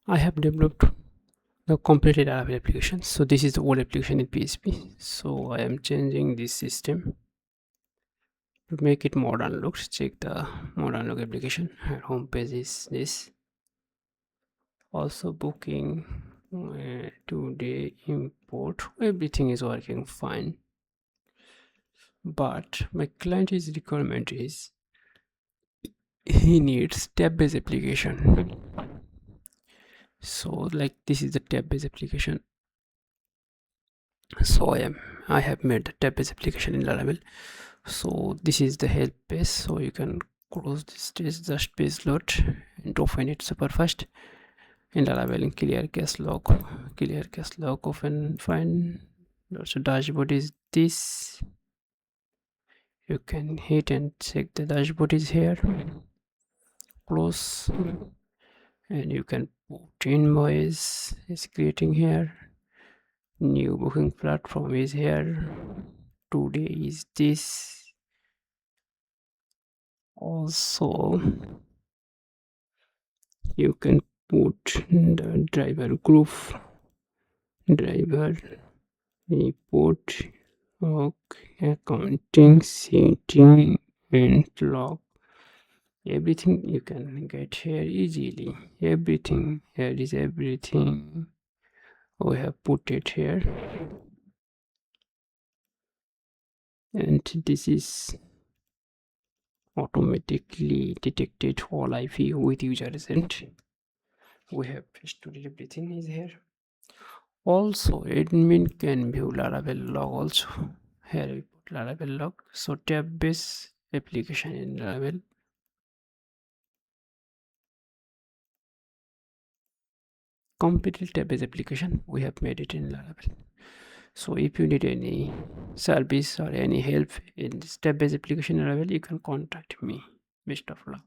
I have developed the completed Laravel application. So this is the old application in PHP. So I am changing this system to make it modern looks. Check the modern look application. Our home page is this. Also booking today import. Everything is working fine. But my client's requirement is he needs tab-based application. So like this is the tab-based application. So I have made the tab-based application in Laravel. So this is the help page. So you can close this just page load and open it super fast. In Laravel in clear cache log open fine. Also dashboard is this. You can hit and check the dashboard is here. Close, and you can put invoice is creating here. New booking platform is here. Today is this. Also you can put the driver group, driver report, accounting, setting, and log. Everything you can get here easily. Everything here is everything. We have put it here, and this is automatically detected all IP with user agent. We have stored everything is here. Also admin can view Laravel log also. Here we put Laravel log. So tab based application in Laravel. Completed tab based application we have made it in Laravel. So if you need any service or any help in this tab based application in Laravel, you can contact me. Best of luck.